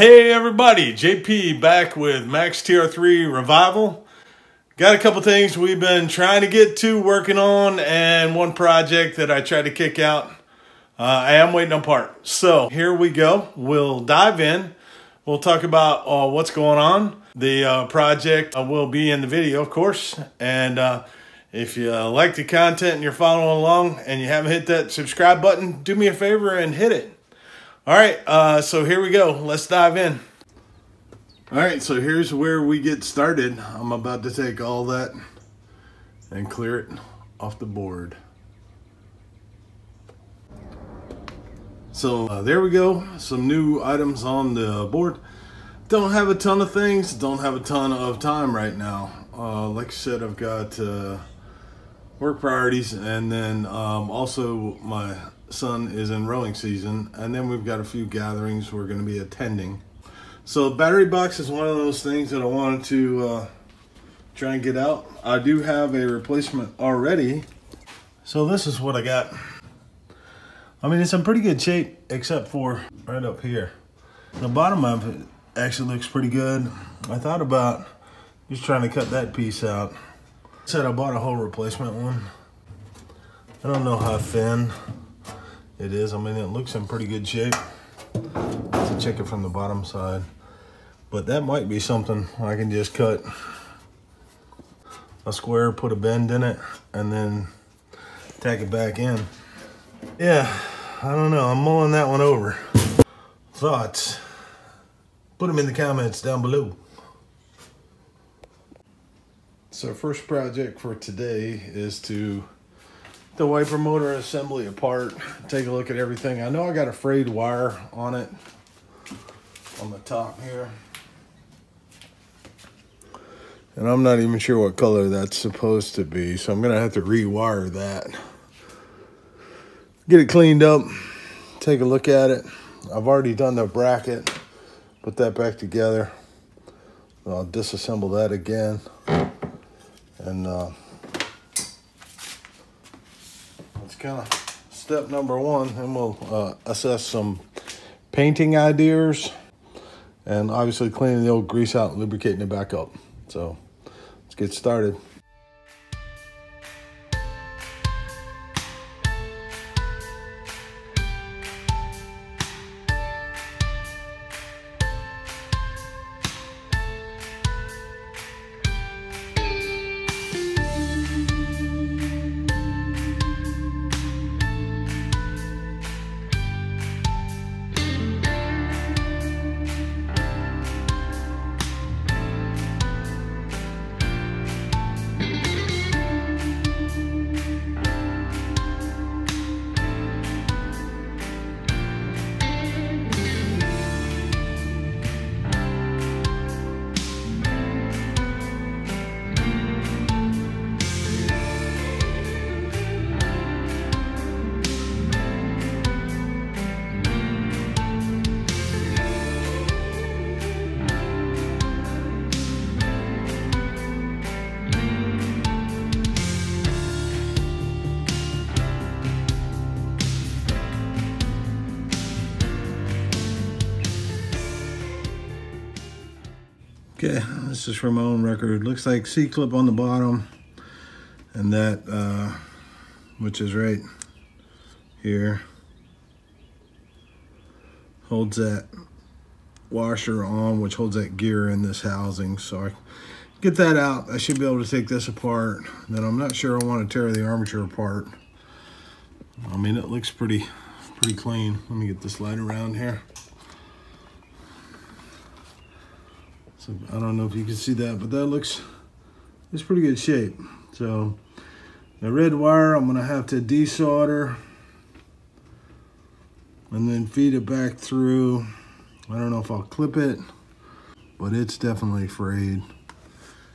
Hey everybody, JP back with Max Tr3 Revival. Got a couple things we've been trying to get to, working on, and one project that I tried to kick out. I am waiting on parts. So here we go. We'll dive in. We'll talk about what's going on. The project will be in the video, of course. And if you like the content and you're following along and you haven't hit that subscribe button, do me a favor and hit it. All right, so here we go. Let's dive in. All right, so here's where we get started. I'm about to take all that and clear it off the board. So there we go. Some new items on the board. Don't have a ton of things. Don't have a ton of time right now. Like I said, I've got work priorities, and then also my son is in rowing season, and then we've got a few gatherings we're going to be attending. So battery box is one of those things that I wanted to try and get out. I do have a replacement already. So this is what I got. I mean, it's in pretty good shape except for right up here. The bottom of it actually looks pretty good. I thought about just trying to cut that piece out. I said I bought a whole replacement one. I don't know how thin it is. I mean, it looks in pretty good shape. To check it from the bottom side, but that might be something I can just cut a square, put a bend in it, and then tack it back in. Yeah, I don't know. I'm mulling that one over. Thoughts? Put them in the comments down below. So first project for today is to the wiper motor assembly apart, take a look at everything. I know I got a frayed wire on it on the top here, and I'm not even sure what color that's supposed to be, so I'm gonna have to rewire that, get it cleaned up, take a look at it. I've already done the bracket, put that back together. I'll disassemble that again, and kind of step number one, and we'll assess some painting ideas and obviously cleaning the old grease out and lubricating it back up. So let's get started. Okay, this is from my own record. Looks like C-clip on the bottom, and that, which is right here, holds that washer on, which holds that gear in this housing. So I get that out. I should be able to take this apart. Then I'm not sure I want to tear the armature apart. I mean, it looks pretty clean. Let me get this light around here. So I don't know if you can see that, but that looks, it's pretty good shape. So the red wire I'm gonna have to desolder and then feed it back through. I don't know if I'll clip it, but it's definitely frayed.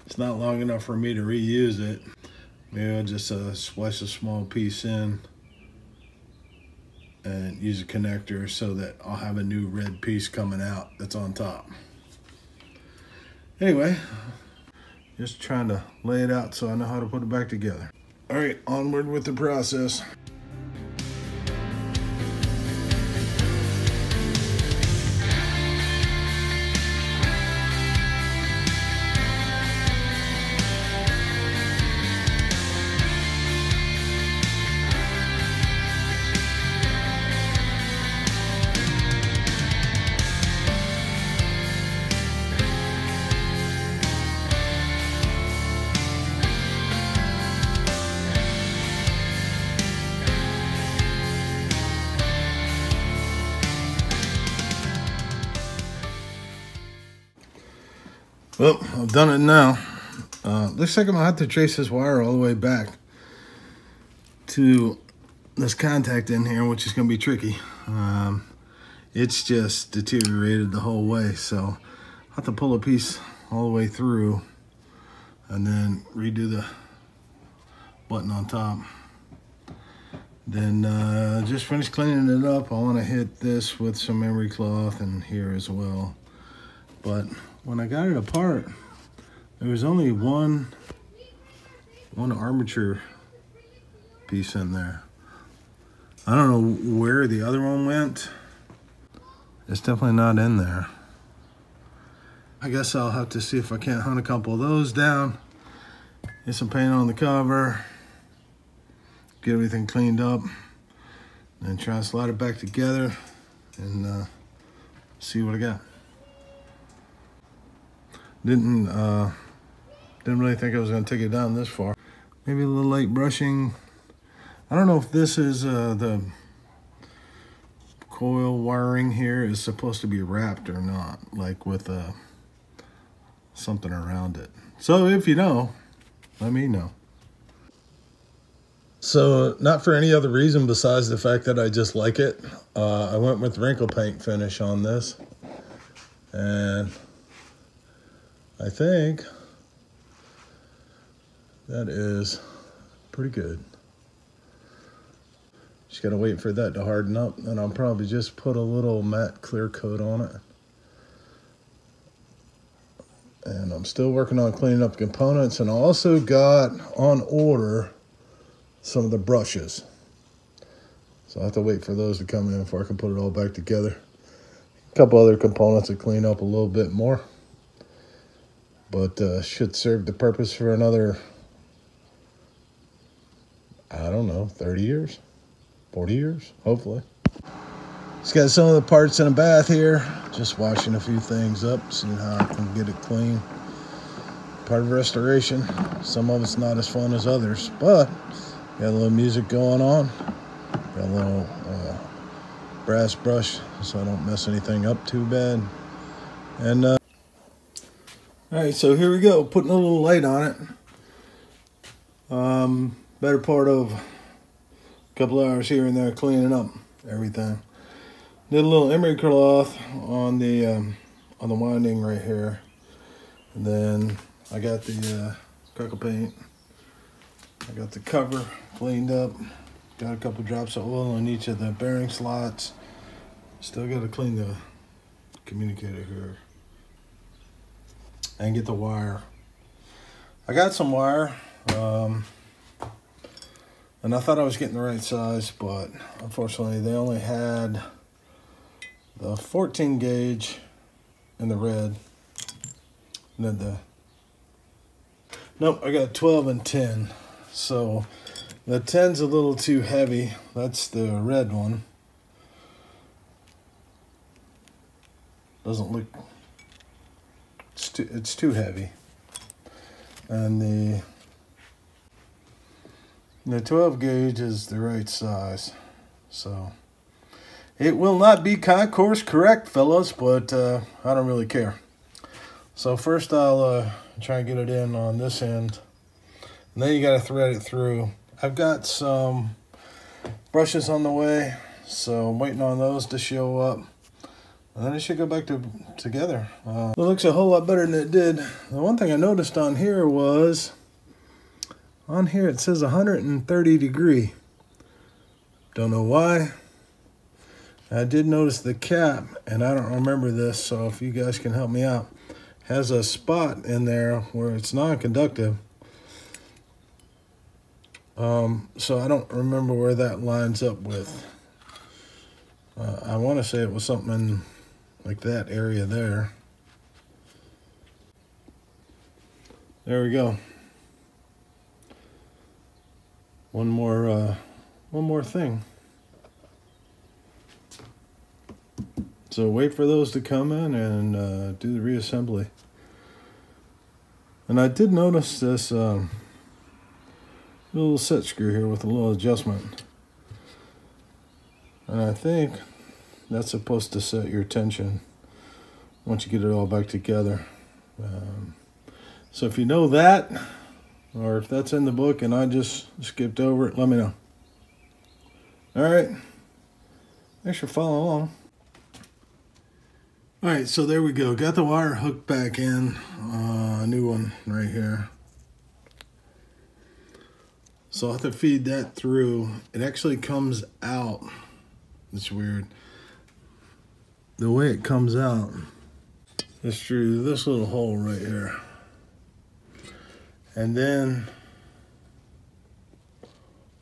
It's not long enough for me to reuse it. Maybe I'll just splice a small piece in and use a connector so that I'll have a new red piece coming out that's on top. Anyway, just trying to lay it out so I know how to put it back together. All right, onward with the process. Well, I've done it now. Looks like I'm gonna have to trace this wire all the way back to this contact in here, which is gonna be tricky. It's just deteriorated the whole way, so I'll have to pull a piece all the way through and then redo the button on top. Then just finish cleaning it up. I want to hit this with some emery cloth and here as well. But when I got it apart, there was only one armature piece in there. I don't know where the other one went. It's definitely not in there. I guess I'll have to see if I can't hunt a couple of those down, get some paint on the cover, get everything cleaned up, and try to slide it back together and see what I got. Didn't really think I was going to take it down this far. Maybe a little light brushing. I don't know if this is the coil wiring here is supposed to be wrapped or not, like with something around it. So if you know, let me know. So not for any other reason besides the fact that I just like it. I went with wrinkle paint finish on this, and I think that is pretty good. Just gotta wait for that to harden up, and I'll probably just put a little matte clear coat on it. And I'm still working on cleaning up the components, and I also got on order some of the brushes. So I have to wait for those to come in before I can put it all back together. A couple other components to clean up a little bit more, but should serve the purpose for another, I don't know, 30 years, 40 years, hopefully. Just got some of the parts in the bath here, just washing a few things up, seeing how I can get it clean. Part of restoration. Some of it's not as fun as others, but got a little music going on. Got a little brass brush so I don't mess anything up too bad. And all right, so here we go, putting a little light on it. Better part of a couple hours here and there cleaning up everything. Did a little emery cloth on the winding right here, and then I got the crackle paint. I got the cover cleaned up. Got a couple drops of oil on each of the bearing slots. Still got to clean the communicator here and get the wire. I got some wire, and I thought I was getting the right size, but unfortunately they only had the 14 gauge in the red. And then nope, I got 12 and 10. So the 10's a little too heavy. That's the red one. Doesn't look, it's too heavy. And the 12 gauge is the right size. So it will not be concourse correct, fellas, but I don't really care. So first I'll try and get it in on this end, and then you got to thread it through. I've got some brushes on the way, so I'm waiting on those to show up, and then it should go back together. It looks a whole lot better than it did. The one thing I noticed on here was, on here it says 130 degree. Don't know why. I did notice the cap, and I don't remember this, so if you guys can help me out, has a spot in there where it's non-conductive. So I don't remember where that lines up with. I want to say it was something like that area there. There we go. One more thing. So wait for those to come in and do the reassembly. And I did notice this little set screw here with a little adjustment. And I think that's supposed to set your tension once you get it all back together. So if you know that, or if that's in the book and I just skipped over it, let me know. All right. Thanks for following along. All right, so there we go. Got the wire hooked back in. A new one right here. So I'll have to feed that through. It actually comes out. It's weird. The way it comes out is through this little hole right here. And then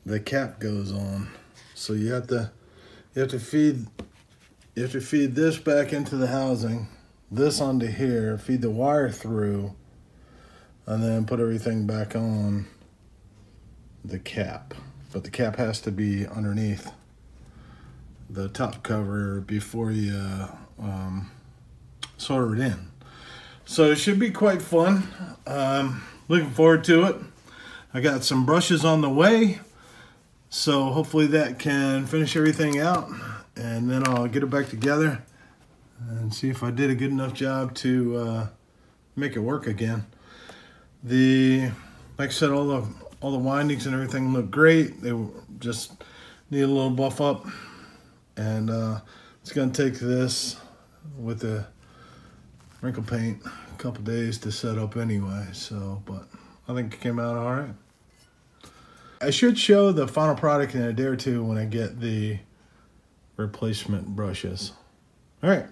the cap goes on. So you have to feed this back into the housing, this onto here, feed the wire through, and then put everything back on the cap. But the cap has to be underneath the top cover before you solder it in. So it should be quite fun. Looking forward to it. I got some brushes on the way, so hopefully that can finish everything out, and then I'll get it back together and see if I did a good enough job to make it work again. Like I said, all the windings and everything look great. They just need a little buff up, and it's gonna take this with the wrinkle paint a couple days to set up anyway. So, but I think it came out all right. I should show the final product in a day or two when I get the replacement brushes. All right.